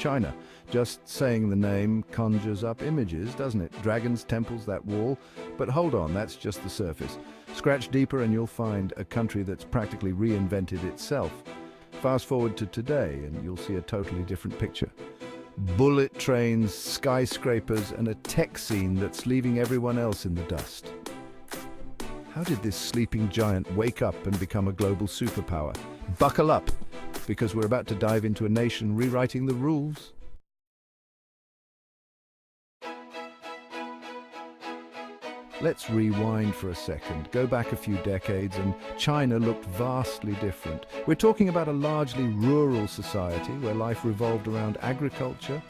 China. Just saying the name conjures up images, doesn't it? Dragons, temples, that wall. But hold on, that's just the surface. Scratch deeper and you'll find a country that's practically reinvented itself. Fast forward to today and you'll see a totally different picture. Bullet trains, skyscrapers, and a tech scene that's leaving everyone else in the dust. How did this sleeping giant wake up and become a global superpower? Buckle up, because we're about to dive into a nation rewriting the rules. Let's rewind for a second, go back a few decades, and China looked vastly different. We're talking about a largely rural society where life revolved around agriculture.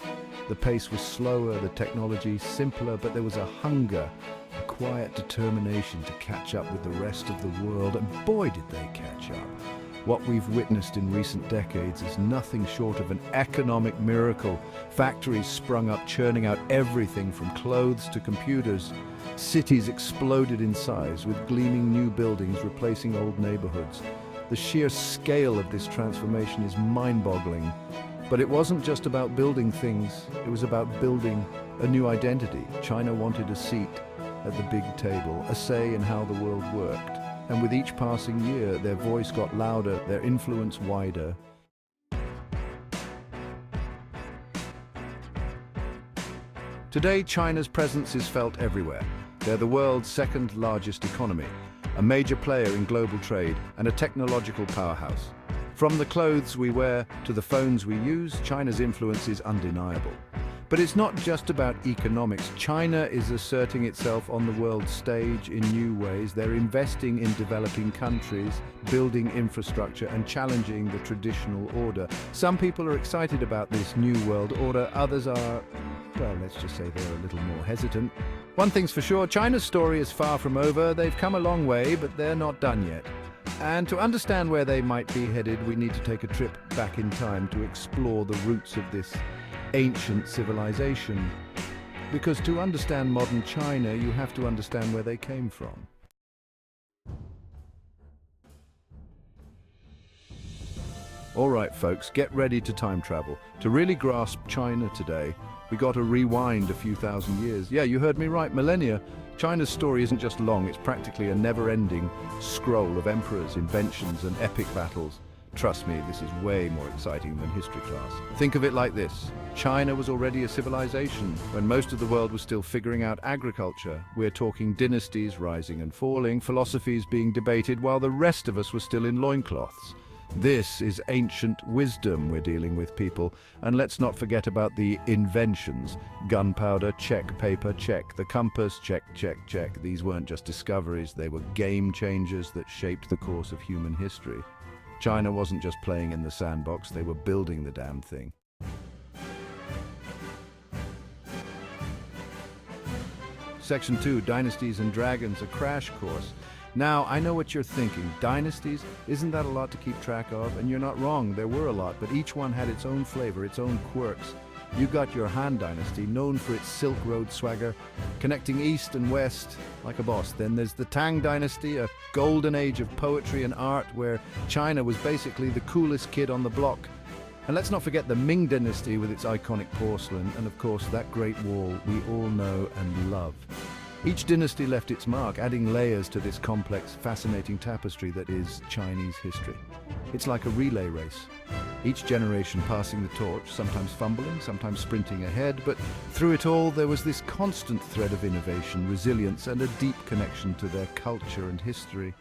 The pace was slower, the technology simpler, but there was a hunger, a quiet determination to catch up with the rest of the world, and boy did they catch up. What we've witnessed in recent decades is nothing short of an economic miracle. Factories sprung up, churning out everything from clothes to computers. Cities exploded in size, with gleaming new buildings replacing old neighborhoods. The sheer scale of this transformation is mind-boggling. But it wasn't just about building things, it was about building a new identity. China wanted a seat at the big table, a say in how the world worked. And with each passing year, their voice got louder, their influence wider. Today, China's presence is felt everywhere. They're the world's second largest economy, a major player in global trade, and a technological powerhouse. From the clothes we wear to the phones we use, China's influence is undeniable. But it's not just about economics. China is asserting itself on the world stage in new ways. They're investing in developing countries, building infrastructure, and challenging the traditional order. Some people are excited about this new world order. Others are, well, let's just say they're a little more hesitant. One thing's for sure, China's story is far from over. They've come a long way, but they're not done yet. And to understand where they might be headed, we need to take a trip back in time to explore the roots of this ancient civilization. Because to understand modern China, you have to understand where they came from. All right, folks, get ready to time travel. To really grasp China today, we got to rewind a few thousand years. Yeah, you heard me right, millennia. China's story isn't just long, it's practically a never-ending scroll of emperors, inventions, and epic battles. Trust me, this is way more exciting than history class. Think of it like this. China was already a civilization when most of the world was still figuring out agriculture. We're talking dynasties rising and falling, philosophies being debated while the rest of us were still in loincloths. This is ancient wisdom we're dealing with, people. And let's not forget about the inventions. Gunpowder, check. Paper, check. The compass, check, check, check. These weren't just discoveries, they were game changers that shaped the course of human history. China wasn't just playing in the sandbox, they were building the damn thing. Section 2, Dynasties and Dragons, a crash course. Now, I know what you're thinking. Dynasties, isn't that a lot to keep track of? And you're not wrong, there were a lot, but each one had its own flavor, its own quirks. You got your Han Dynasty, known for its Silk Road swagger, connecting east and west like a boss. Then there's the Tang Dynasty, a golden age of poetry and art where China was basically the coolest kid on the block. And let's not forget the Ming Dynasty with its iconic porcelain, and of course that Great Wall we all know and love. Each dynasty left its mark, adding layers to this complex, fascinating tapestry that is Chinese history. It's like a relay race. Each generation passing the torch, sometimes fumbling, sometimes sprinting ahead, but through it all there was this constant thread of innovation, resilience, and a deep connection to their culture and history.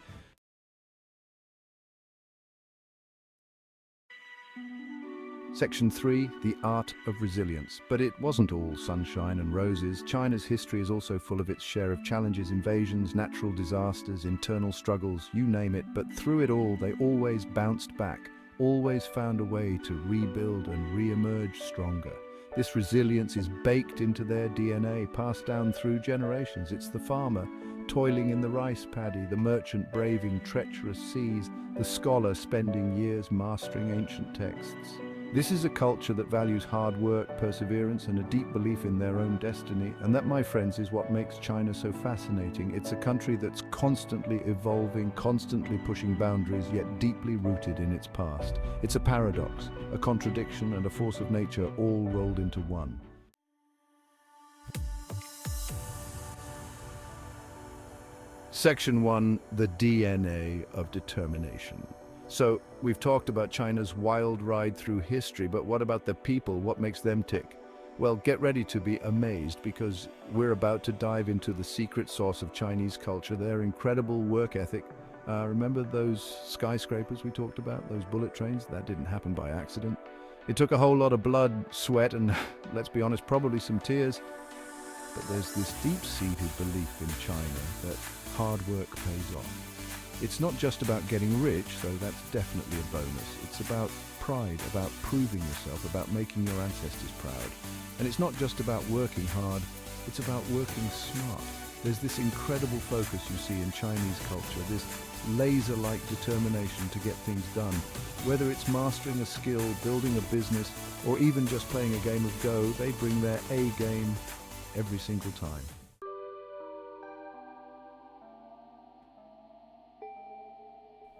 Section 3, the art of resilience. But it wasn't all sunshine and roses. China's history is also full of its share of challenges, invasions, natural disasters, internal struggles, you name it. But through it all, they always bounced back, always found a way to rebuild and re-emerge stronger. This resilience is baked into their DNA, passed down through generations. It's the farmer toiling in the rice paddy, the merchant braving treacherous seas, the scholar spending years mastering ancient texts. This is a culture that values hard work, perseverance, and a deep belief in their own destiny. And that, my friends, is what makes China so fascinating. It's a country that's constantly evolving, constantly pushing boundaries, yet deeply rooted in its past. It's a paradox, a contradiction, and a force of nature all rolled into one. Section 1, the DNA of determination. So, we've talked about China's wild ride through history, but what about the people? What makes them tick? Well, get ready to be amazed, because we're about to dive into the secret sauce of Chinese culture, their incredible work ethic. Remember those skyscrapers we talked about, those bullet trains? That didn't happen by accident. It took a whole lot of blood, sweat, and, let's be honest, probably some tears. But there's this deep-seated belief in China that hard work pays off. It's not just about getting rich, though that's definitely a bonus. It's about pride, about proving yourself, about making your ancestors proud. And it's not just about working hard, it's about working smart. There's this incredible focus you see in Chinese culture, this laser-like determination to get things done. Whether it's mastering a skill, building a business, or even just playing a game of Go, they bring their A game every single time.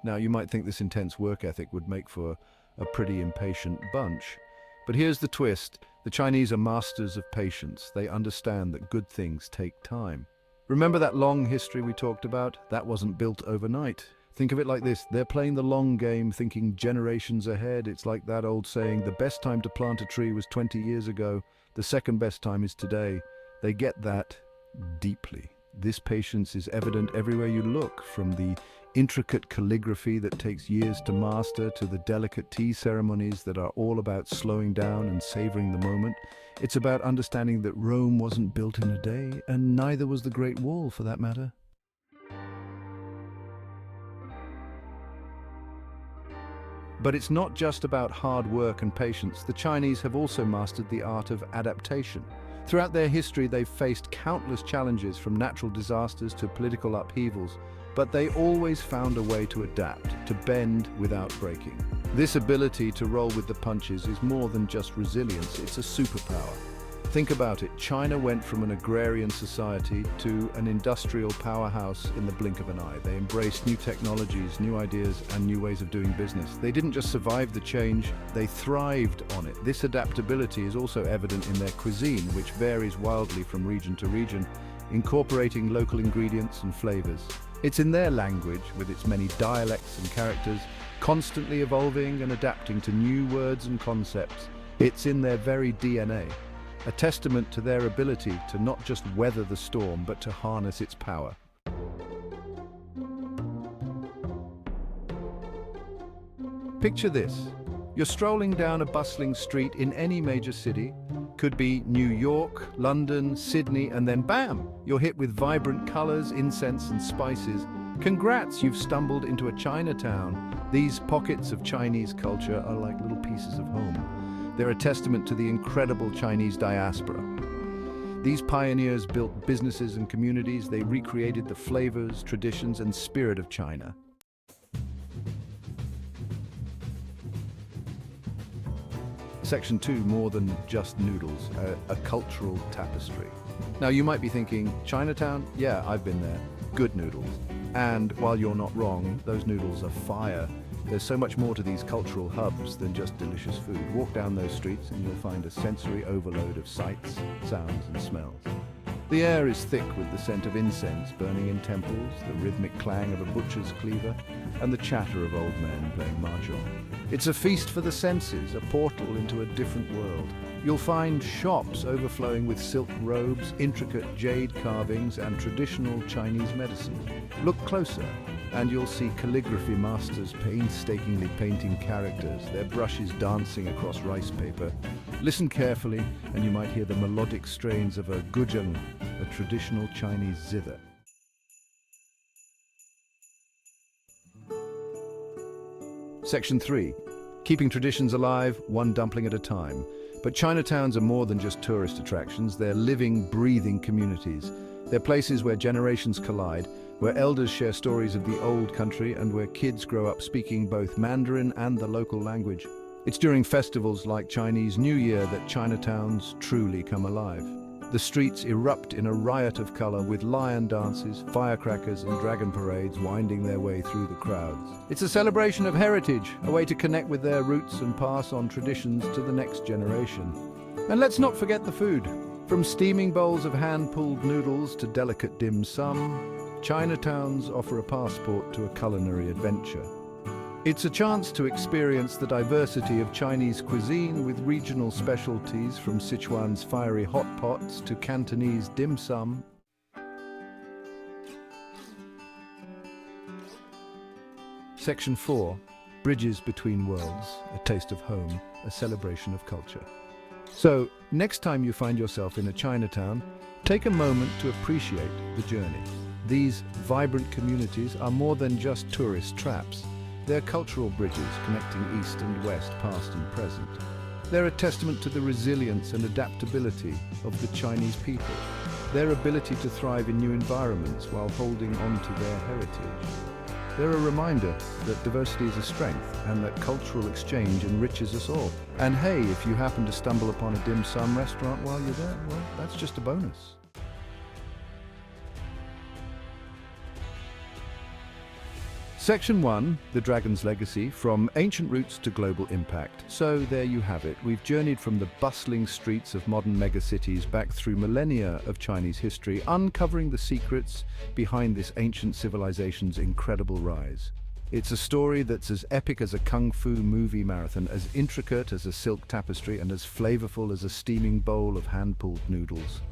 Now, you might think this intense work ethic would make for a pretty impatient bunch. But here's the twist. The Chinese are masters of patience. They understand that good things take time. Remember that long history we talked about? That wasn't built overnight. Think of it like this. They're playing the long game, thinking generations ahead. It's like that old saying, the best time to plant a tree was 20 years ago. The second best time is today. They get that deeply. This patience is evident everywhere you look, from the intricate calligraphy that takes years to master to the delicate tea ceremonies that are all about slowing down and savoring the moment. It's about understanding that Rome wasn't built in a day, and neither was the Great Wall for that matter. But it's not just about hard work and patience. The Chinese have also mastered the art of adaptation. Throughout their history, they've faced countless challenges, from natural disasters to political upheavals, but they always found a way to adapt, to bend without breaking. This ability to roll with the punches is more than just resilience, it's a superpower. Think about it, China went from an agrarian society to an industrial powerhouse in the blink of an eye. They embraced new technologies, new ideas, and new ways of doing business. They didn't just survive the change, they thrived on it. This adaptability is also evident in their cuisine, which varies wildly from region to region, incorporating local ingredients and flavors. It's in their language, with its many dialects and characters, constantly evolving and adapting to new words and concepts. It's in their very DNA. A testament to their ability to not just weather the storm, but to harness its power. Picture this. You're strolling down a bustling street in any major city. Could be New York, London, Sydney, and then bam! You're hit with vibrant colors, incense, and spices. Congrats, you've stumbled into a Chinatown. These pockets of Chinese culture are like little pieces of home. They're a testament to the incredible Chinese diaspora. These pioneers built businesses and communities. They recreated the flavors, traditions, and spirit of China. Section 2, more than just noodles, a cultural tapestry. Now, you might be thinking, Chinatown? Yeah, I've been there. Good noodles. And while you're not wrong, those noodles are fire. There's so much more to these cultural hubs than just delicious food. Walk down those streets and you'll find a sensory overload of sights, sounds, and smells. The air is thick with the scent of incense burning in temples, the rhythmic clang of a butcher's cleaver, and the chatter of old men playing mahjong. It's a feast for the senses, a portal into a different world. You'll find shops overflowing with silk robes, intricate jade carvings, and traditional Chinese medicine. Look closer, and you'll see calligraphy masters painstakingly painting characters, their brushes dancing across rice paper. Listen carefully, and you might hear the melodic strains of a guzheng, a traditional Chinese zither. Section 3. Keeping traditions alive, one dumpling at a time. But Chinatowns are more than just tourist attractions. They're living, breathing communities. They're places where generations collide, where elders share stories of the old country, and where kids grow up speaking both Mandarin and the local language. It's during festivals like Chinese New Year that Chinatowns truly come alive. The streets erupt in a riot of color with lion dances, firecrackers and dragon parades winding their way through the crowds. It's a celebration of heritage, a way to connect with their roots and pass on traditions to the next generation. And let's not forget the food. From steaming bowls of hand-pulled noodles to delicate dim sum, Chinatowns offer a passport to a culinary adventure. It's a chance to experience the diversity of Chinese cuisine with regional specialties from Sichuan's fiery hot pots to Cantonese dim sum. Section 4, Bridges Between Worlds, a taste of home, a celebration of culture. So, next time you find yourself in a Chinatown, take a moment to appreciate the journey. These vibrant communities are more than just tourist traps. They're cultural bridges connecting East and West, past and present. They're a testament to the resilience and adaptability of the Chinese people, their ability to thrive in new environments while holding on to their heritage. They're a reminder that diversity is a strength and that cultural exchange enriches us all. And hey, if you happen to stumble upon a dim sum restaurant while you're there, well, that's just a bonus. Section 1, The Dragon's Legacy, from ancient roots to global impact. So there you have it. We've journeyed from the bustling streets of modern megacities back through millennia of Chinese history, uncovering the secrets behind this ancient civilization's incredible rise. It's a story that's as epic as a kung fu movie marathon, as intricate as a silk tapestry, and as flavorful as a steaming bowl of hand-pulled noodles.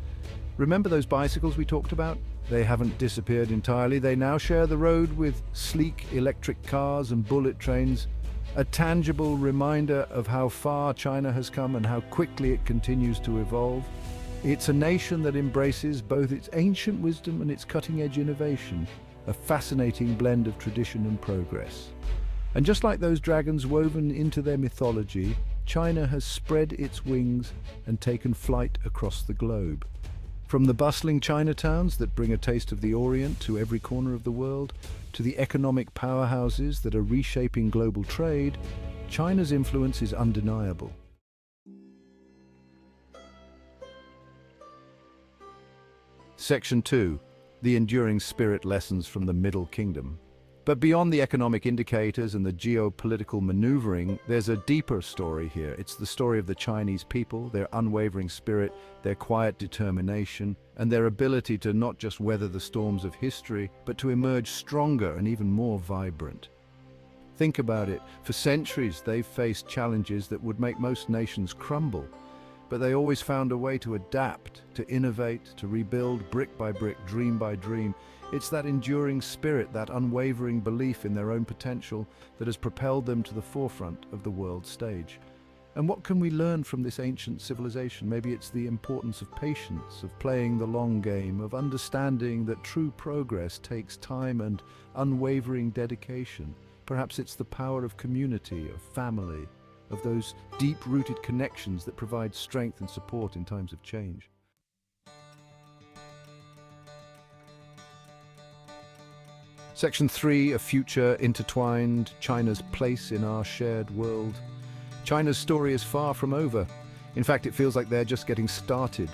Remember those bicycles we talked about? They haven't disappeared entirely. They now share the road with sleek electric cars and bullet trains, a tangible reminder of how far China has come and how quickly it continues to evolve. It's a nation that embraces both its ancient wisdom and its cutting-edge innovation, a fascinating blend of tradition and progress. And just like those dragons woven into their mythology, China has spread its wings and taken flight across the globe. From the bustling Chinatowns that bring a taste of the Orient to every corner of the world, to the economic powerhouses that are reshaping global trade, China's influence is undeniable. Section 2, The Enduring Spirit Lessons from the Middle Kingdom. But beyond the economic indicators and the geopolitical maneuvering, there's a deeper story here. It's the story of the Chinese people, their unwavering spirit, their quiet determination, and their ability to not just weather the storms of history, but to emerge stronger and even more vibrant. Think about it. For centuries, they've faced challenges that would make most nations crumble. But they always found a way to adapt, to innovate, to rebuild brick by brick, dream by dream. It's that enduring spirit, that unwavering belief in their own potential that has propelled them to the forefront of the world stage. And what can we learn from this ancient civilization? Maybe it's the importance of patience, of playing the long game, of understanding that true progress takes time and unwavering dedication. Perhaps it's the power of community, of family, of those deep-rooted connections that provide strength and support in times of change. Section 3, A Future Intertwined, China's Place in Our Shared World. China's story is far from over. In fact, it feels like they're just getting started.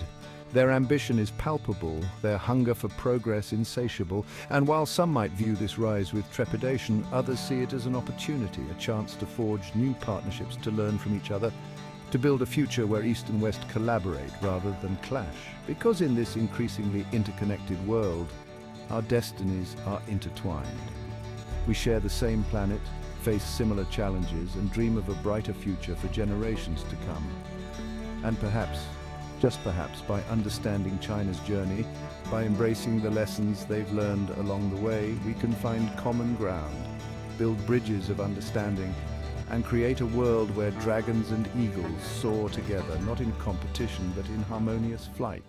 Their ambition is palpable, their hunger for progress insatiable, and while some might view this rise with trepidation, others see it as an opportunity, a chance to forge new partnerships, to learn from each other, to build a future where East and West collaborate rather than clash. Because in this increasingly interconnected world, our destinies are intertwined. We share the same planet, face similar challenges, and dream of a brighter future for generations to come. And perhaps, just perhaps, by understanding China's journey, by embracing the lessons they've learned along the way, we can find common ground, build bridges of understanding, and create a world where dragons and eagles soar together, not in competition, but in harmonious flight.